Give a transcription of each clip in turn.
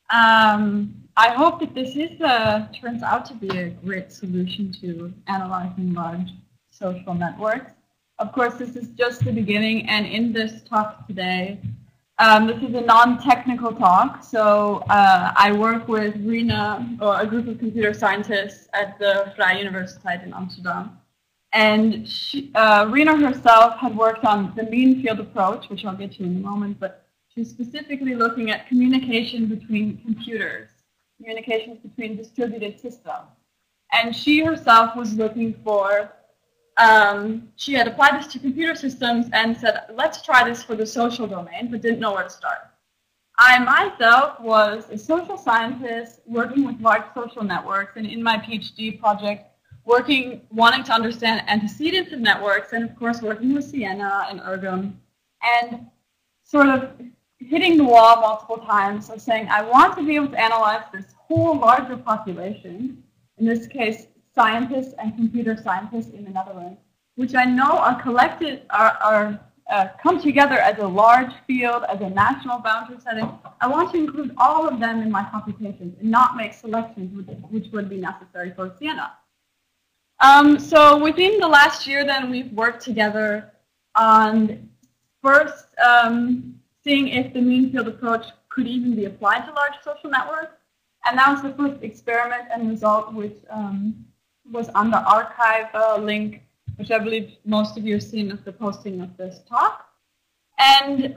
I hope that this turns out to be a great solution to analyzing large social networks. Of course, this is just the beginning, and in this talk today, this is a non-technical talk, so I work with Rina, or a group of computer scientists at the Vrije Universiteit in Amsterdam. And Rina herself had worked on the mean field approach, which I'll get to in a moment, but she's specifically looking at communication between computers, communications between distributed systems. And she herself was looking for, she had applied this to computer systems and said, let's try this for the social domain, but didn't know where to start. I myself was a social scientist working with large social networks, and in my PhD project, wanting to understand antecedents of networks, and of course working with Siena and Ergun, and sort of hitting the wall multiple times, so saying, I want to be able to analyze this whole larger population, in this case, scientists and computer scientists in the Netherlands, which I know are collected, come together as a large field, as a national boundary setting. I want to include all of them in my computations and not make selections which would be necessary for Siena. So within the last year, then, we've worked together on first seeing if the mean field approach could even be applied to large social networks. And that was the first experiment and result, which was on the archive link, which I believe most of you have seen of the posting of this talk. And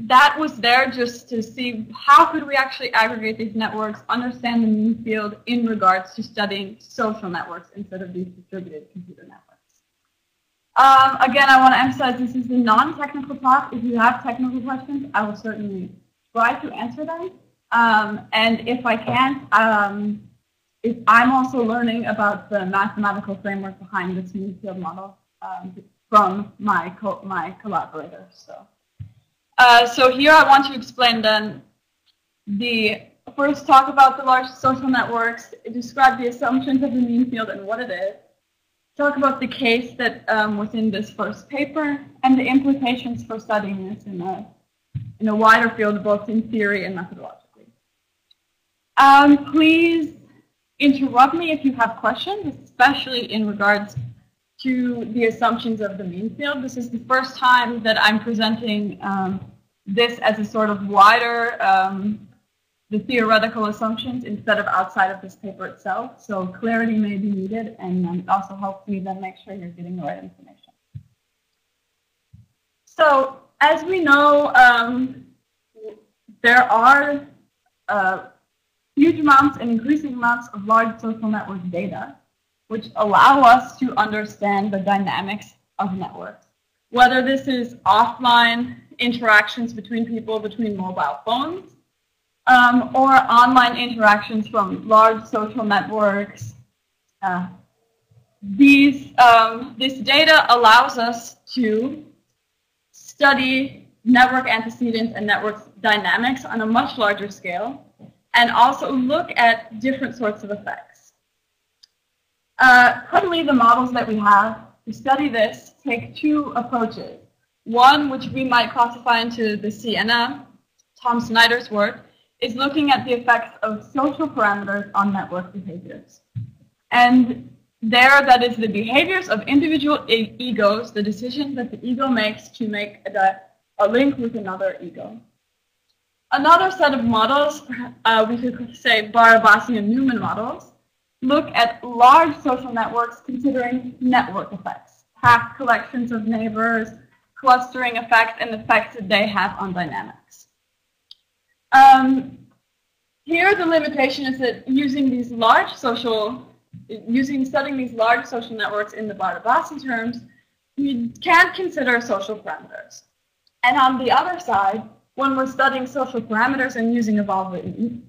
that was there just to see how could we actually aggregate these networks, understand the mean field in regards to studying social networks instead of these distributed computer networks. Again, I want to emphasize this is a non-technical talk. If you have technical questions, I will certainly try to answer them. And if I can't, I'm also learning about the mathematical framework behind this mean field model from my collaborators. So here I want to explain then first talk about the large social networks, describe the assumptions of the mean field and what it is, talk about the case that was in this first paper, and the implications for studying this in a wider field, both in theory and methodologically. Please interrupt me if you have questions, especially in regards to the assumptions of the mean field. This is the first time that I'm presenting this as a sort of wider, the theoretical assumptions instead of outside of this paper itself. So clarity may be needed, and it also helps me then make sure you're getting the right information. So as we know, there are huge amounts and increasing amounts of large social network data, which allow us to understand the dynamics of networks. Whether this is offline interactions between people, between mobile phones, or online interactions from large social networks. This data allows us to study network antecedents and network dynamics on a much larger scale, and also look at different sorts of effects. Currently, the models that we have to study this take two approaches. One, which we might classify into the Siena, Tom Snyder's work, is looking at the effects of social parameters on network behaviors. And there, that is the behaviors of individual egos, the decisions that the ego makes to make a link with another ego. Another set of models, we could say Barabasi-Newman models, look at large social networks considering network effects, packed collections of neighbors, clustering effects, and effects that they have on dynamics. Here the limitation is that studying these large social networks in the Barabasi terms, we can't consider social parameters. And on the other side, when we're studying social parameters and using evolving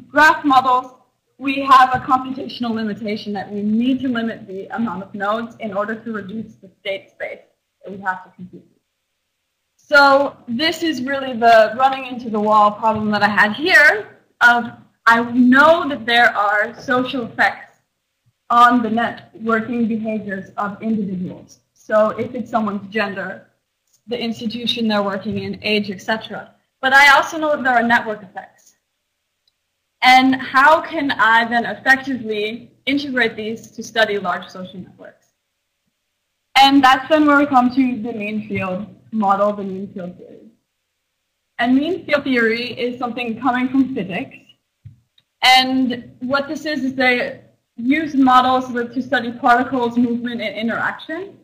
graph models, we have a computational limitation that we need to limit the amount of nodes in order to reduce the state space that we have to compute. So this is really the running into the wall problem that I had here of I know that there are social effects on the networking behaviors of individuals. So if it's someone's gender, the institution they're working in, age, etc. But I also know that there are network effects. And how can I then effectively integrate these to study large social networks? And that's then where we come to the mean field model, the mean field theory. And mean field theory is something coming from physics. And what this is they use models to study particles, movement, and interaction.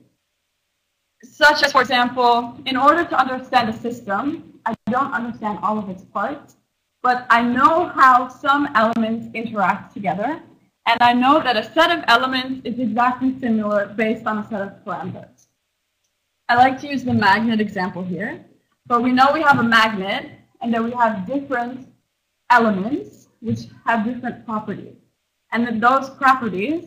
Such as, for example, in order to understand a system, I don't understand all of its parts, but I know how some elements interact together, and I know that a set of elements is exactly similar based on a set of parameters. I like to use the magnet example here, but we know we have a magnet, and that we have different elements which have different properties, and that those properties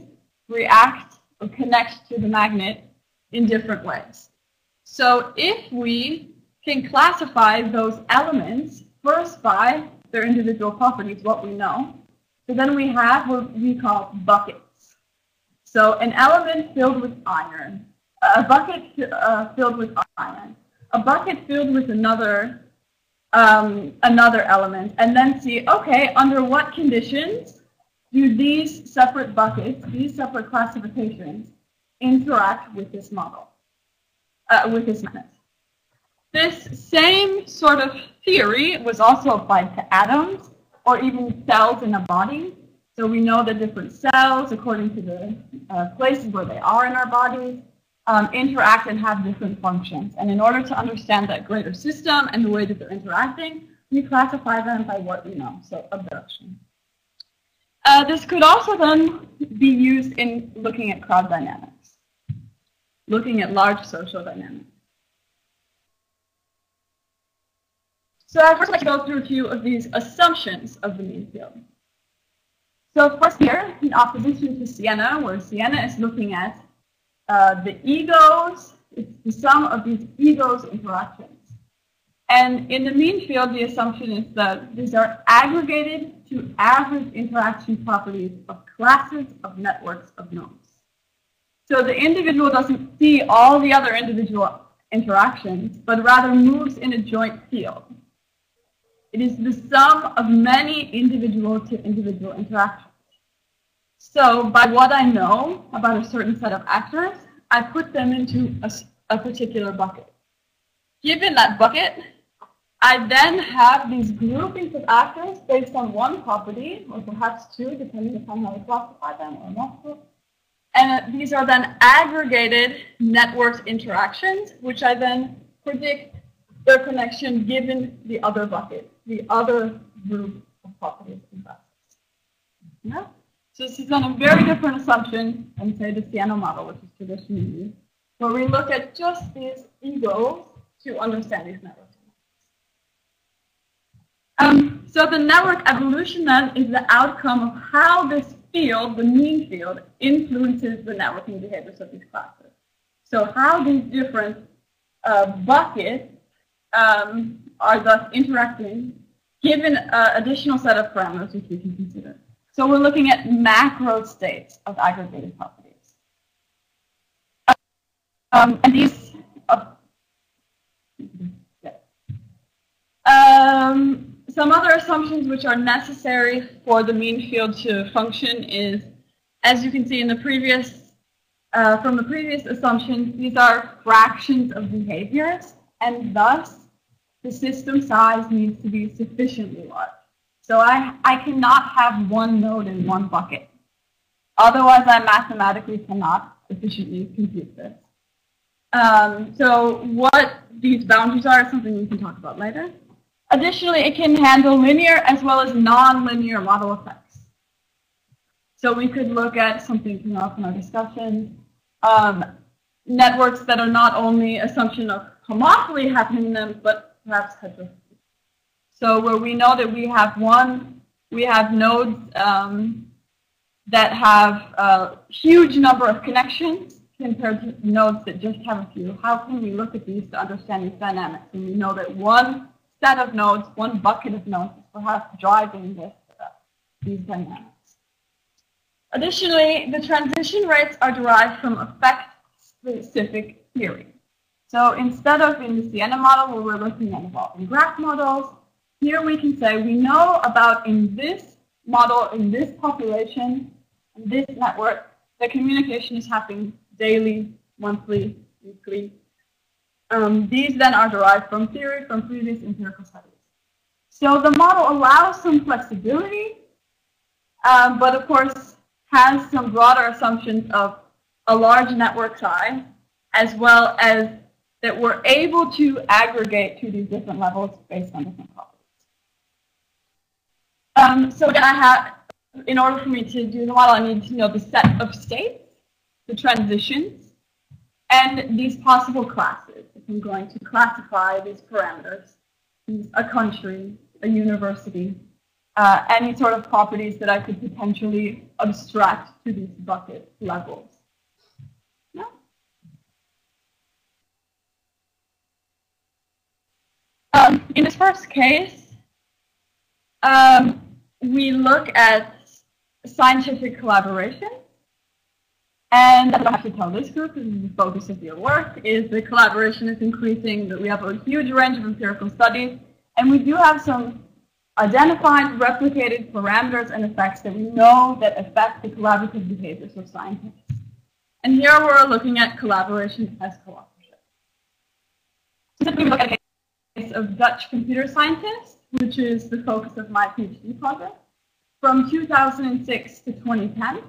react or connect to the magnet in different ways. So if we can classify those elements first by their individual properties, what we know, so then we have what we call buckets. So an element filled with iron, a bucket filled with iron, a bucket filled with another element, and then see, okay, under what conditions do these separate buckets, these separate classifications, interact with this model, with this magnet. This same sort of theory was also applied to atoms or even cells in a body. So we know that different cells, according to the places where they are in our bodies, interact and have different functions. And in order to understand that greater system and the way that they're interacting, we classify them by what we know, so abstraction. This could also then be used in looking at crowd dynamics, looking at large social dynamics. So I'd first like to go through a few of these assumptions of the mean field. So first here, in opposition to Siena, where Siena is looking at the egos, it's the sum of these egos interactions. And in the mean field, the assumption is that these are aggregated to average interaction properties of classes of networks of nodes. So the individual doesn't see all the other individual interactions, but rather moves in a joint field. It is the sum of many individual-to-individual interactions. So by what I know about a certain set of actors, I put them into a particular bucket. Given that bucket, I then have these groupings of actors based on one property, or perhaps two, depending upon how I classify them, or multiple. And these are then aggregated networked interactions, which I then predict their connection given the other bucket, the other group of properties and classes. Yeah? So this is on a very different assumption than, say, the Siena model, which is traditionally used, where we look at just these egos to understand these networks. So the network evolution then is the outcome of how this field, the mean field, influences the networking behaviors of these classes. So how these different buckets are thus interacting, given an additional set of parameters which we can consider. So we're looking at macro states of aggregated properties. And these, some other assumptions which are necessary for the mean field to function is, as you can see in the previous, from the previous assumptions, these are fractions of behaviors, and thus the system size needs to be sufficiently large. So I cannot have one node in one bucket. Otherwise, I mathematically cannot efficiently compute this. So what these boundaries are is something we can talk about later. Additionally, it can handle linear as well as non-linear model effects. So we could look at something coming up in our discussion, networks that are not only assumption of homophily happening in them, but perhaps heteroscopy. So where we know that we have nodes that have a huge number of connections compared to nodes that just have a few. How can we look at these to understand these dynamics? And we know that one set of nodes, one bucket of nodes, is perhaps driving these dynamics. Additionally, the transition rates are derived from effect-specific theory. So instead of in the Siena model where we're looking at evolving graph models, here we can say we know about in this model, in this population, in this network, the communication is happening daily, monthly, weekly. These then are derived from theory from previous empirical studies. So the model allows some flexibility, but of course has some broader assumptions of a large network size, as well as that we're able to aggregate to these different levels based on different properties. So again, in order for me to do the model, I need to know the set of states, the transitions, and these possible classes. If I'm going to classify these parameters, a country, a university, any sort of properties that I could potentially abstract to these bucket levels. Yeah. In this first case, we look at scientific collaboration. And I have to tell this group, this is the focus of your work, is the collaboration is increasing, that we have a huge range of empirical studies, and we do have some identified, replicated parameters and effects that we know that affect the collaborative behaviors of scientists. And here we're looking at collaboration as cooperative. Specifically, we look at a case of Dutch computer scientists, which is the focus of my PhD project, from 2006 to 2010.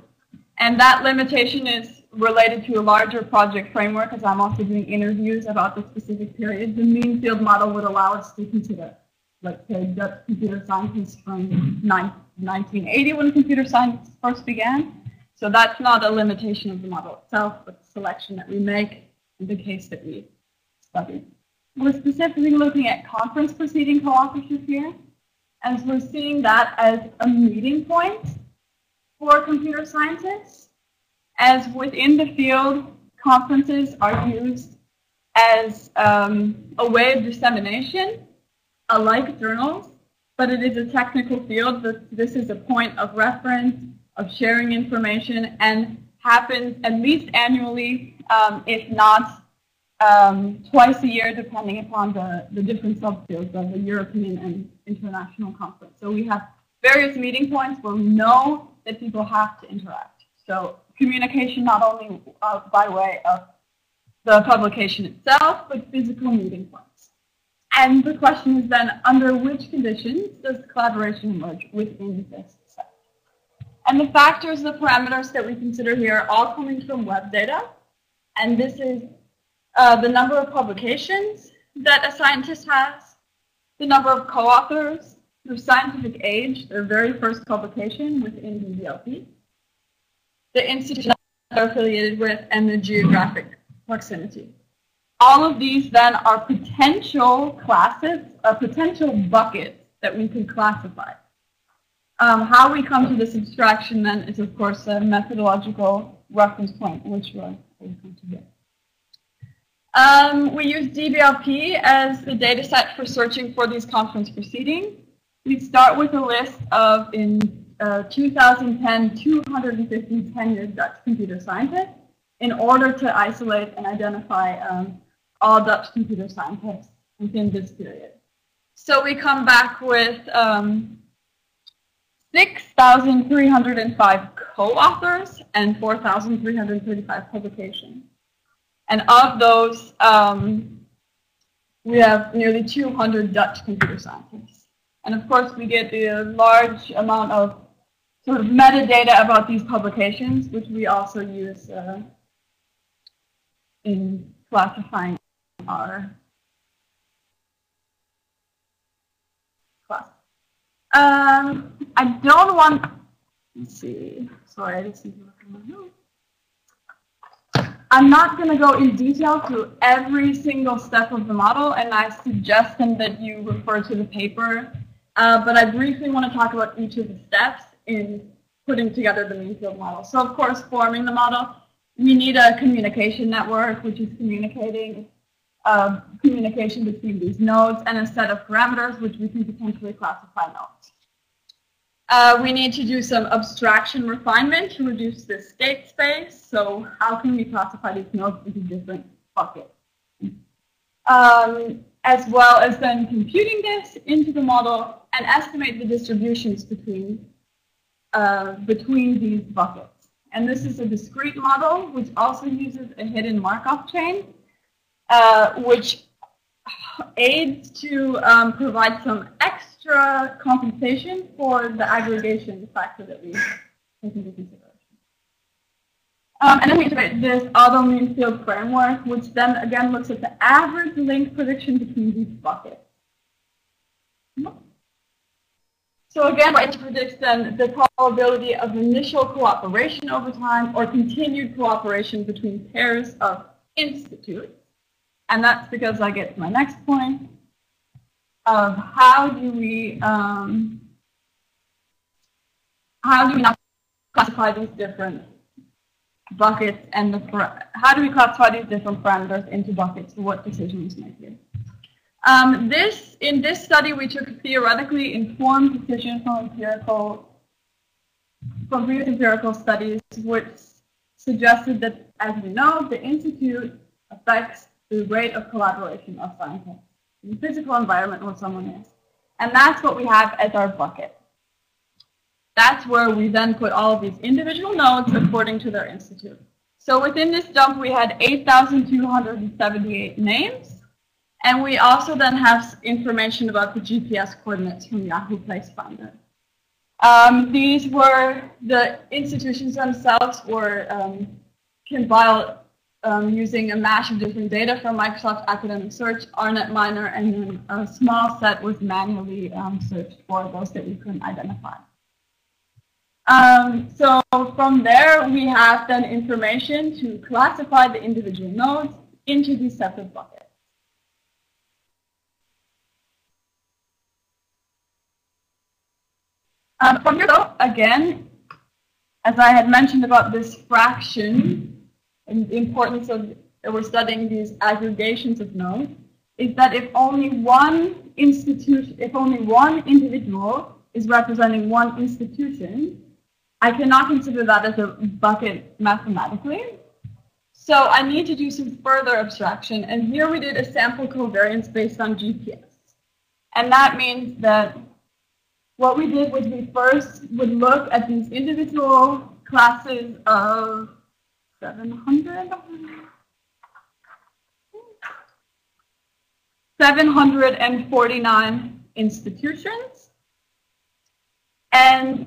And that limitation is related to a larger project framework, as I'm also doing interviews about the specific period. The mean field model would allow us to consider, let's say, Dutch computer scientists from 1980 when computer science first began. So that's not a limitation of the model itself, but the selection that we make in the case that we study. We're specifically looking at conference proceeding cooperative here, as we're seeing that as a meeting point for computer scientists, as within the field, conferences are used as a way of dissemination, like journals, but it is a technical field. This is a point of reference, of sharing information, and happens at least annually, if not twice a year, depending upon the different subfields of the European and international conference. So we have various meeting points where we know that people have to interact. So communication not only by way of the publication itself, but physical meeting points. And the question is then, under which conditions does collaboration emerge within this set? And the factors, the parameters that we consider here are all coming from web data. And this is the number of publications that a scientist has, the number of co-authors, their scientific age, their very first publication within the DLP, the institution that they're affiliated with, and the geographic proximity. All of these then are potential classes, potential buckets that we can classify. How we come to this abstraction then is, of course, a methodological reference point, which we'll come to here. We use DBLP as the data set for searching for these conference proceedings. We start with a list of, in 2010, 250 tenured Dutch computer scientists in order to isolate and identify all Dutch computer scientists within this period. So we come back with 6,305 co-authors and 4,335 publications. And of those, we have nearly 200 Dutch computer scientists. And of course, we get a large amount of sort of metadata about these publications, which we also use in classifying our class. I don't want, let's see, sorry, I just need to look at my notes. I'm not going to go in detail through every single step of the model, and I suggest that you refer to the paper. But I briefly want to talk about each of the steps in putting together the mean field model. So, of course, forming the model, we need a communication network, which is communication between these nodes, and a set of parameters, which we can potentially classify nodes. We need to do some abstraction refinement to reduce the state space. So how can we classify these nodes into different buckets? As well as then computing this into the model and estimate the distributions between between these buckets. And this is a discrete model, which also uses a hidden Markov chain, which aids to provide some extra compensation for the aggregation factor that we take into consideration. And then we integrate this auto mean field framework, which then again looks at the average link prediction between these buckets. So again, it predicts then the probability of initial cooperation over time or continued cooperation between pairs of institutes. And that's because I get to my next point of how do we now classify these different buckets and how do we classify these different parameters into buckets for what decisions make here. In this study, we took a theoretically informed decision from previous empirical studies, which suggested that, as we know, the institute affects the rate of collaboration of scientists in the physical environment where someone is. And that's what we have as our bucket. That's where we then put all of these individual nodes according to their institute. So within this dump, we had 8,278 names. And we also then have information about the GPS coordinates from Yahoo Place Finder. These were the institutions themselves were compiled using a mash of different data from Microsoft Academic Search, RNet Miner, and then a small set was manually searched for those that we couldn't identify. So from there, we have then information to classify the individual nodes into these separate buckets. From here, though, again, as I had mentioned about this fraction and the importance of we're studying these aggregations of nodes, is that if only one individual is representing one institution, I cannot consider that as a bucket mathematically. So I need to do some further abstraction, and here we did a sample covariance based on GPS. And that means that what we did was we first would look at these individual classes of 749 institutions. And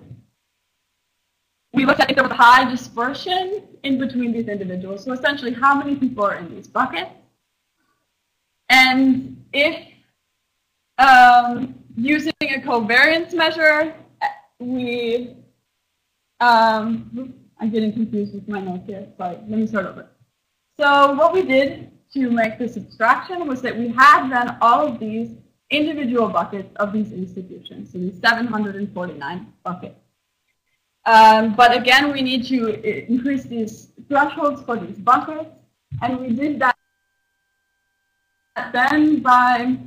we looked at if there was a high dispersion in between these individuals. So essentially, how many people are in these buckets? And if using a covariance measure, I'm getting confused with my notes here, but let me start over. So what we did to make this abstraction was that we had then all of these individual buckets of these institutions, so these 749 buckets. But again, we need to increase these thresholds for these buckets, and we did that then by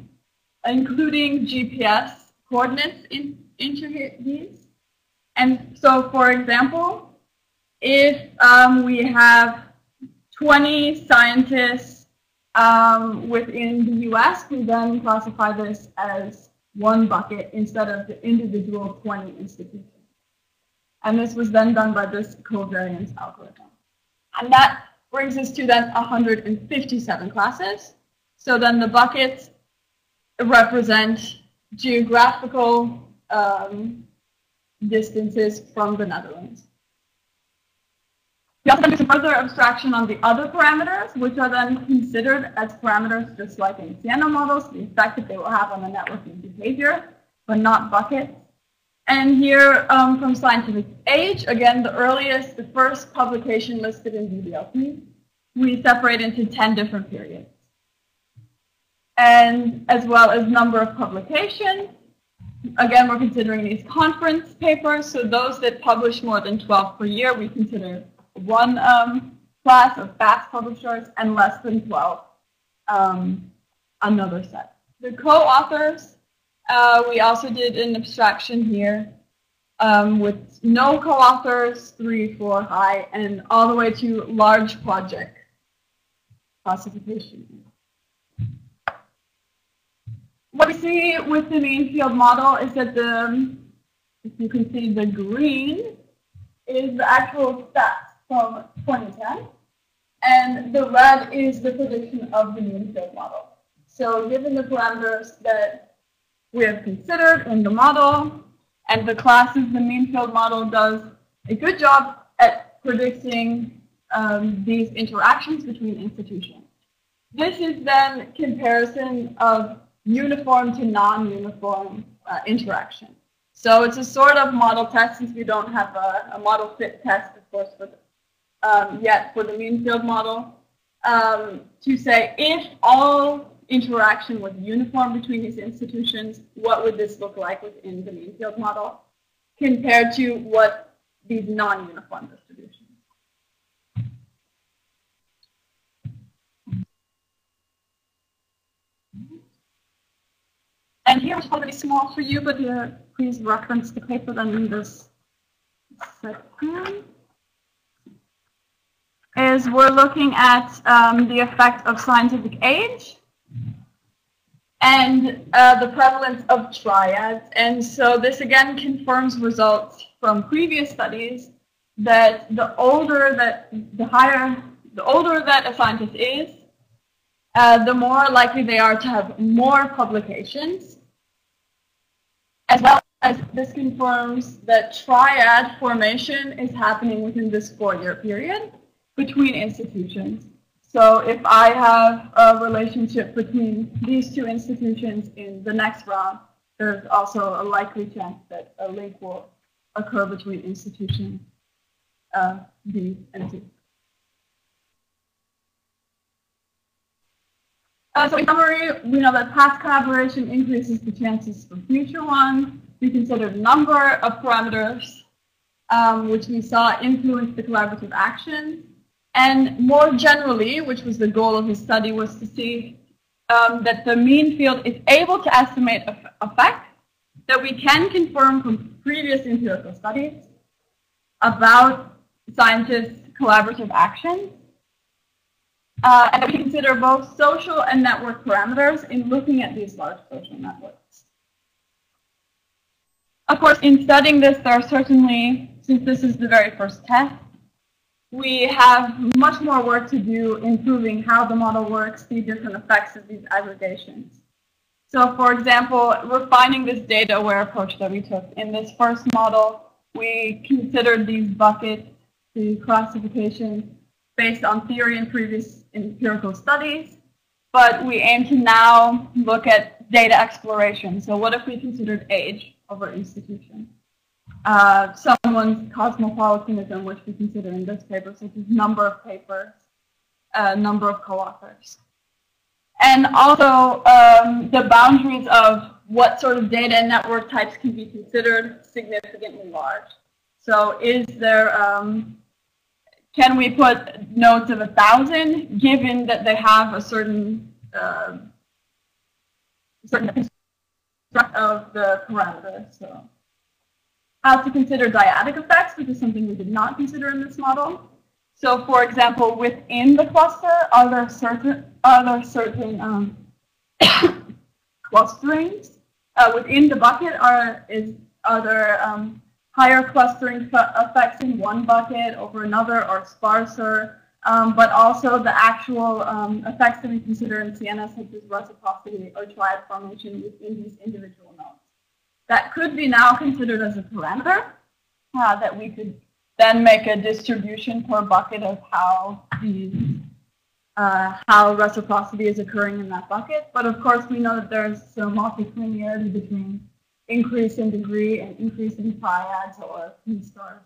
including GPS coordinates into these. And so, for example, if we have 20 scientists within the US, we then classify this as one bucket instead of the individual 20 institutions. And this was then done by this covariance algorithm. And that brings us to then 157 classes. So then the buckets represent geographical distances from the Netherlands. We also do some further abstraction on the other parameters, which are then considered as parameters just like in Siena models, the effect that they will have on the networking behavior, but not buckets. And here from Scientific Age, again, the first publication listed in DBLP, we separate into 10 different periods. And as well as number of publications. Again, we're considering these conference papers, so those that publish more than 12 per year, we consider one class of fast publishers, and less than 12, another set. The co-authors, we also did an abstraction here with no co-authors, 3, 4, high, and all the way to large project classification. What we see with the mean field model is that the If you can see, the green is the actual stats from 2010, and the red is the prediction of the mean field model. So given the parameters that we have considered in the model, and the classes the mean field model does a good job at predicting these interactions between institutions. This is then comparison of uniform to non-uniform interaction. So it's a sort of model test, since we don't have a model fit test, of course, for yet for the mean field model, to say if all interaction was uniform between these institutions, what would this look like within the mean field model compared to what these non-uniform distributions. And here it's already small for you, but please reference the paper then in this section. Is we're looking at the effect of scientific age and the prevalence of triads. And so this again confirms results from previous studies that the older that a scientist is, the more likely they are to have more publications, as well as this confirms that triad formation is happening within this 4-year period between institutions. So if I have a relationship between these two institutions in the next round, there's also a likely chance that a link will occur between institutions B and C. So in summary, we know that past collaboration increases the chances for future ones. We considered a number of parameters which we saw influence the collaborative action. And more generally, which was the goal of his study, was to see that the mean field is able to estimate effect that we can confirm from previous empirical studies about scientists' collaborative actions. And we consider both social and network parameters in looking at these large social networks. Of course, in studying this, there are certainly, since this is the very first test, we have much more work to do in proving how the model works, the different effects of these aggregations. So, for example, refining this data-aware approach that we took. In this first model, we considered these buckets, the classification, based on theory and previous empirical studies, but we aim to now look at data exploration. So what if we considered age over institution? Someone's cosmopolitanism, which we consider in this paper, such as number of papers, number of co-authors. And also the boundaries of what sort of data and network types can be considered significantly large. So is there, can we put nodes of 1,000 given that they have a certain construct of the parameters? So how to consider dyadic effects, which is something we did not consider in this model. So, for example, within the cluster, are there certain clusterings? Within the bucket, are there higher clustering effects in one bucket over another, or sparser? But also the actual effects that we consider in CNS, such as reciprocity or triad formation within these individual nodes. That could be now considered as a parameter that we could then make a distribution per bucket of how reciprocity is occurring in that bucket. But of course, we know that there's some multilinearity between increase in degree and increase in triads or 3 stars,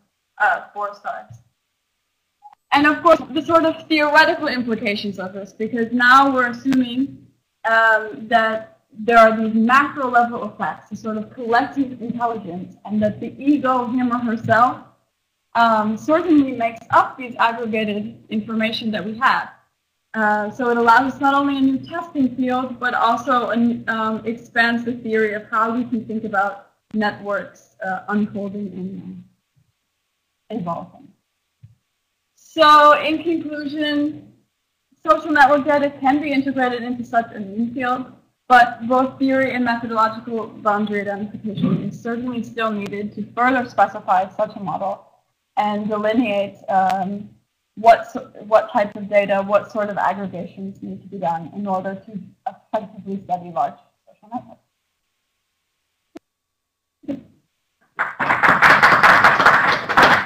4 stars. And of course, the sort of theoretical implications of this, because now we're assuming that there are these macro level effects, a sort of collective intelligence, and that the ego, him or herself, certainly makes up these aggregated information that we have. So it allows us not only a new testing field, but also expands the theory of how we can think about networks unfolding and evolving. So in conclusion, social network data can be integrated into such a mean field, But both theory and methodological boundary identification is certainly still needed to further specify such a model and delineate what types of data, what sort of aggregations need to be done in order to effectively study large